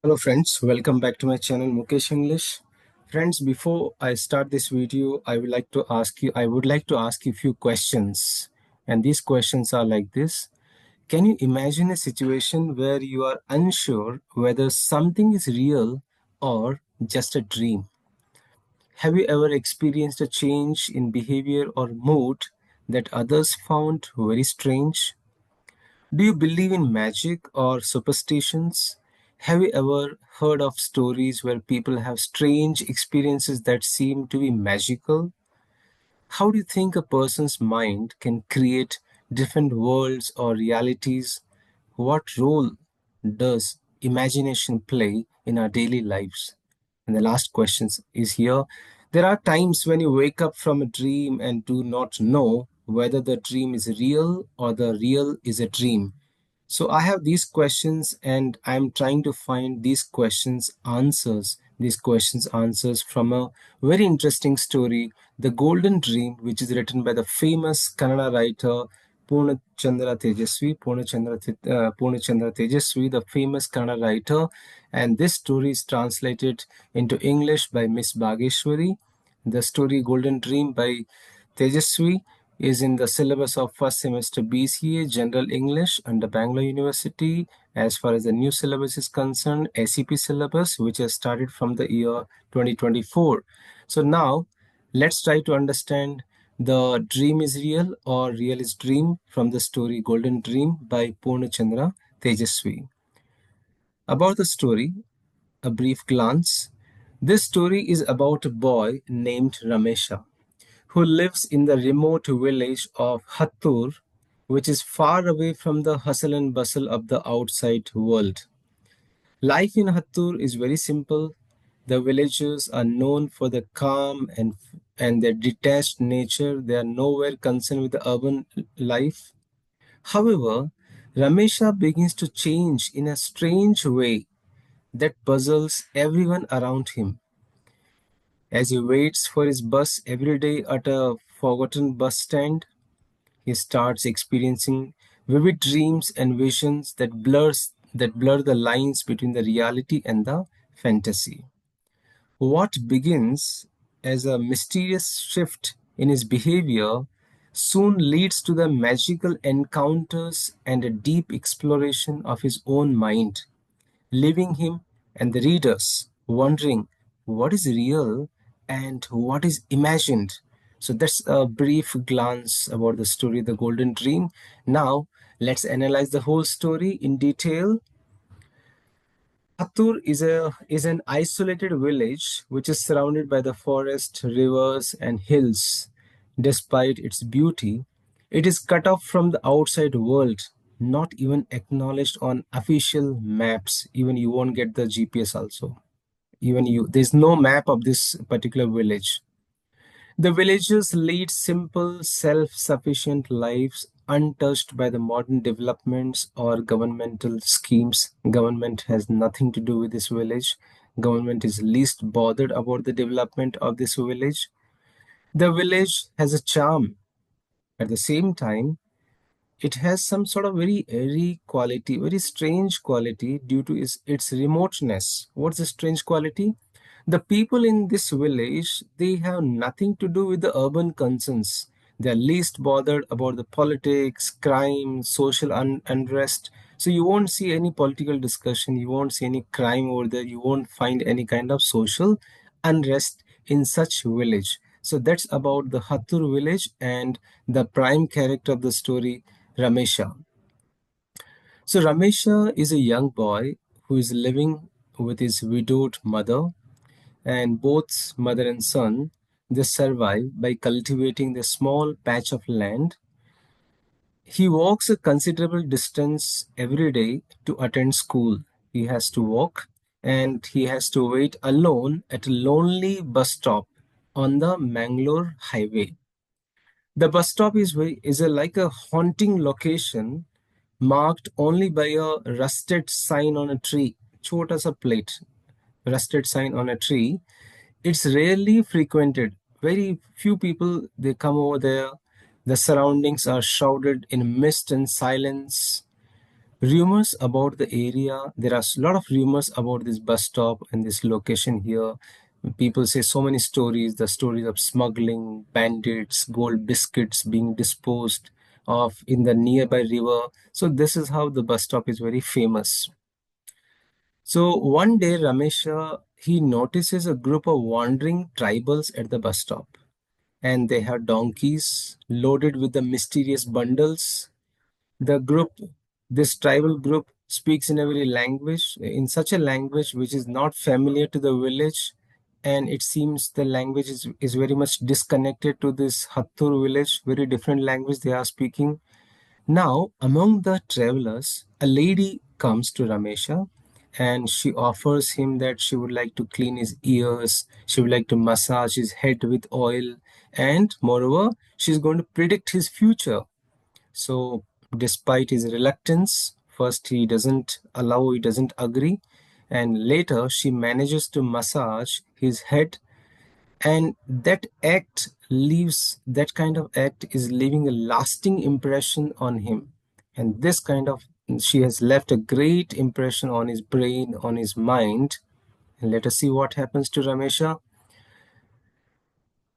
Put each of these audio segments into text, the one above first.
Hello friends, welcome back to my channel Mukesh English. Friends, before I start this video, I would like to ask you a few questions. And these questions are like this. Can you imagine a situation where you are unsure whether something is real or just a dream? Have you ever experienced a change in behavior or mood that others found very strange? Do you believe in magic or superstitions? Have you ever heard of stories where people have strange experiences that seem to be magical? How do you think a person's mind can create different worlds or realities? What role does imagination play in our daily lives? And the last question is here. There are times when you wake up from a dream and do not know whether the dream is real or the real is a dream. So I have these questions and I'm trying to find these questions answers from a very interesting story, The Golden Dream, which is written by the famous Kannada writer Poornachandra Tejaswi, the famous Kannada writer. And this story is translated into English by Miss Bageshwari. The story Golden Dream by Tejaswi is in the syllabus of first semester BCA General English under Bangalore University. As far as the new syllabus is concerned, SEP syllabus, which has started from the year 2024. So now let's try to understand the dream is real or real is dream from the story Golden Dream by Poornachandra Tejaswi. About the story, a brief glance. This story is about a boy named Ramesha who lives in the remote village of Hattur, which is far away from the hustle and bustle of the outside world. Life in Hattur is very simple. The villagers are known for their calm and their detached nature. They are nowhere concerned with the urban life. However, Ramesha begins to change in a strange way that puzzles everyone around him. As he waits for his bus every day at a forgotten bus stand, he starts experiencing vivid dreams and visions that blur the lines between the reality and the fantasy. What begins as a mysterious shift in his behavior soon leads to the magical encounters and a deep exploration of his own mind, leaving him and the readers wondering what is real and what is imagined. So that's a brief glance about the story, The Golden Dream. Now, let's analyze the whole story in detail. Hattur is an isolated village which is surrounded by the forest, rivers, and hills. Despite its beauty, it is cut off from the outside world, not even acknowledged on official maps. Even you won't get the GPS also. There's no map of this particular village. The villagers lead simple, self-sufficient lives untouched by the modern developments or governmental schemes. Government has nothing to do with this village. Government is least bothered about the development of this village. The village has a charm. At the same time, it has some sort of very airy quality, very strange quality due to its remoteness. What's the strange quality? The people in this village, they have nothing to do with the urban concerns. They are least bothered about the politics, crime, social unrest. So you won't see any political discussion, you won't see any crime over there, you won't find any kind of social unrest in such village. So that's about the Hattur village and the prime character of the story, Ramesha. So Ramesha is a young boy who is living with his widowed mother, and both mother and son, they survive by cultivating the small patch of land. He walks a considerable distance every day to attend school. He has to walk and he has to wait alone at a lonely bus stop on the Mangalore highway. The bus stop like a haunting location marked only by a rusted sign on a tree. Chota sa plate, rusted sign on a tree. It's rarely frequented. Very few people they come over there. The surroundings are shrouded in mist and silence. Rumors about the area, there are a lot of rumors about this bus stop and this location here. People say so many stories, the stories of smuggling, bandits, gold biscuits being disposed of in the nearby river. So this is how the bus stop is very famous. So one day, Ramesha, he notices a group of wandering tribals at the bus stop, and they have donkeys loaded with the mysterious bundles. The group, this tribal group, speaks in a very language, in such a language which is not familiar to the village, and it seems the language is very much disconnected to this Hattur village, very different language they are speaking. Now, among the travelers, a lady comes to Ramesha and she offers him that she would like to clean his ears, she would like to massage his head with oil, and moreover, she's going to predict his future. So, despite his reluctance, first he doesn't allow, he doesn't agree, and later she manages to massage his head, and that kind of act is leaving a lasting impression on him. And this kind of, she has left a great impression on his brain, on his mind. And let us see what happens to Ramesha.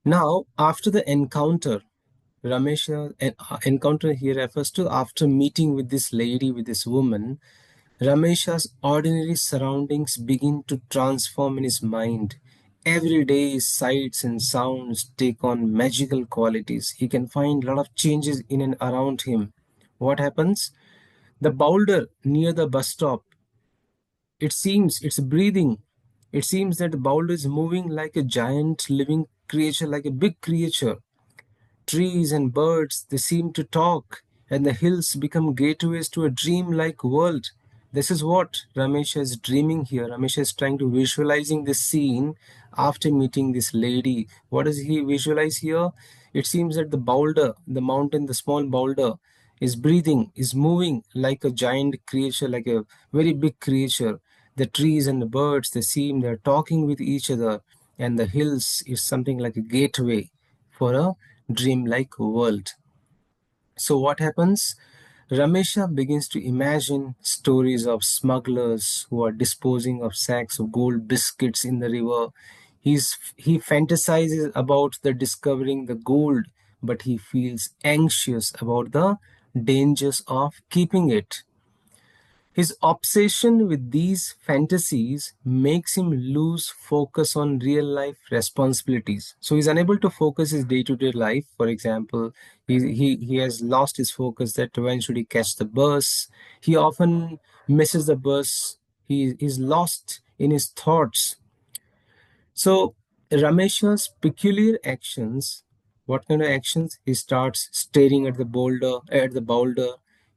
Now, after the encounter, Ramesha, encounter here refers to after meeting with this lady, with this woman, Ramesha's ordinary surroundings begin to transform in his mind. Everyday sights and sounds take on magical qualities. He can find a lot of changes in and around him. What happens? The boulder near the bus stop, it seems it's breathing. It seems that the boulder is moving like a giant living creature, like a big creature. Trees and birds, they seem to talk, and the hills become gateways to a dream-like world. This is what Ramesha is dreaming here. Ramesha is trying to visualizing this scene after meeting this lady. What does he visualize here? It seems that the boulder, the mountain, the small boulder, is breathing, is moving like a giant creature, like a very big creature. The trees and the birds, they seem they're talking with each other, and the hills is something like a gateway for a dreamlike world. So what happens? Ramesha begins to imagine stories of smugglers who are disposing of sacks of gold biscuits in the river. He fantasizes about the discovering the gold, but he feels anxious about the dangers of keeping it. His obsession with these fantasies makes him lose focus on real life responsibilities. So he's unable to focus his day-to-day life. For example, he has lost his focus that when should he catch the bus. He often misses the bus. He is lost in his thoughts. So Ramesha's peculiar actions, what kind of actions? He starts staring at the boulder.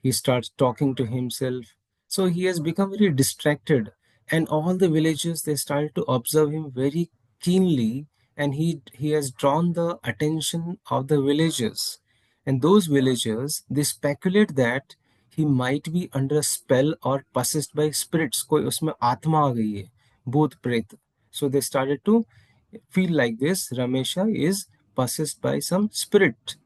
He starts talking to himself. So he has become very distracted, and all the villagers they started to observe him very keenly, and he has drawn the attention of the villagers. And those villagers they speculate that he might be under a spell or possessed by spirits. कोई उसमें आत्मा आ गई है, भूत प्रेत. So they started to feel like this. Ramesha is possessed by some spirit.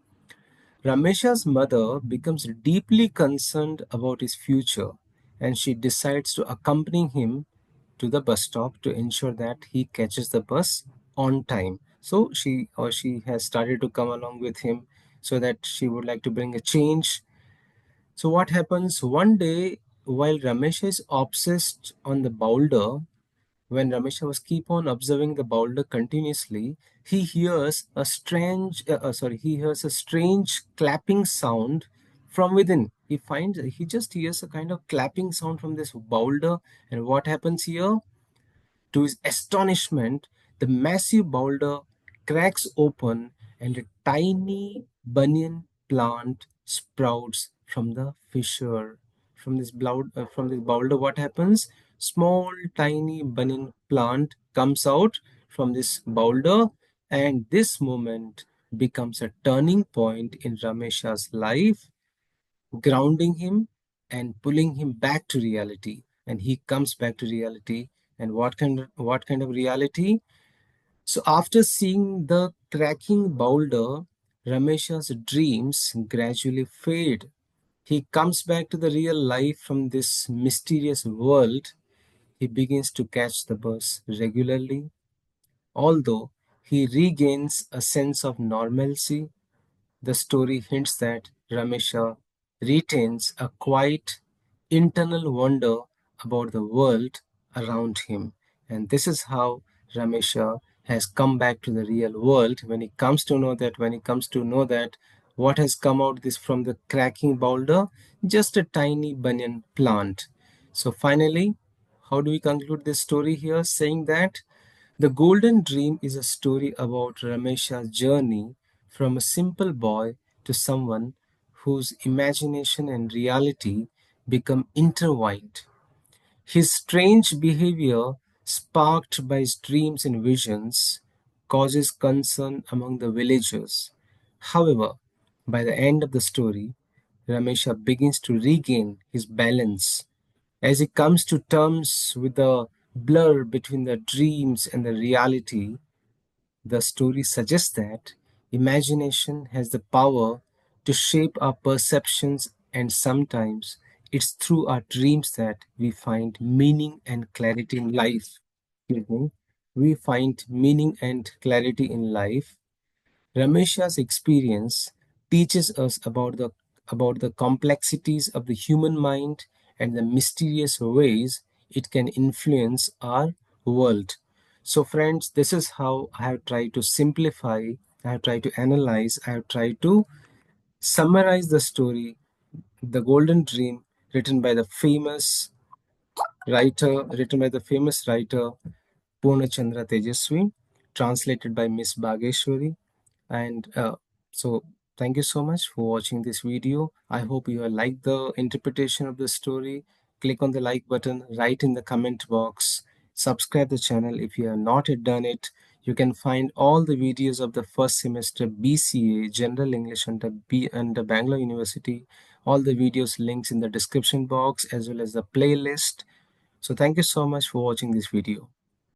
Ramesha's mother becomes deeply concerned about his future, and she decides to accompany him to the bus stop to ensure that he catches the bus on time. So she has started to come along with him so that she would like to bring a change. So what happens one day while Ramesha is obsessed on the boulder, when Ramesha was keep on observing the boulder continuously, he hears a strange clapping sound from within. He just hears a kind of clapping sound from this boulder, and what happens here? To his astonishment, the massive boulder cracks open and a tiny banyan plant sprouts from the fissure. From this boulder, what happens? Small, tiny banyan plant comes out from this boulder, and this moment becomes a turning point in Ramesha's life, grounding him and pulling him back to reality. And he comes back to reality. And what kind of reality? So after seeing the cracking boulder, Ramesha's dreams gradually fade. He comes back to the real life from this mysterious world. He begins to catch the bus regularly, although he regains a sense of normalcy. The story hints that Ramesha retains a quiet internal wonder about the world around him. And this is how Ramesha has come back to the real world when he comes to know that what has come out this from the cracking boulder, just a tiny banyan plant. So finally, how do we conclude this story here? Saying that the Golden Dream is a story about Ramesha's journey from a simple boy to someone whose imagination and reality become intertwined. His strange behavior, sparked by his dreams and visions, causes concern among the villagers. However, by the end of the story, Ramesha begins to regain his balance as he comes to terms with the blur between the dreams and the reality. The story suggests that imagination has the power to shape our perceptions, and sometimes it's through our dreams that we find meaning and clarity in life. Excuse me. We find meaning and clarity in life. Ramesha's experience teaches us about the complexities of the human mind and the mysterious ways it can influence our world. So, friends, this is how I have tried to simplify, I have tried to analyze, I have tried to summarize the story, The Golden Dream, written by the famous writer Poornachandra Tejaswi, translated by Miss Bageshwari. And so, thank you so much for watching this video. I hope you have liked the interpretation of the story. Click on the like button, write in the comment box, subscribe the channel if you have not yet done it. You can find all the videos of the first semester BCA General English under Bangalore University. All the videos links in the description box as well as the playlist. So thank you so much for watching this video.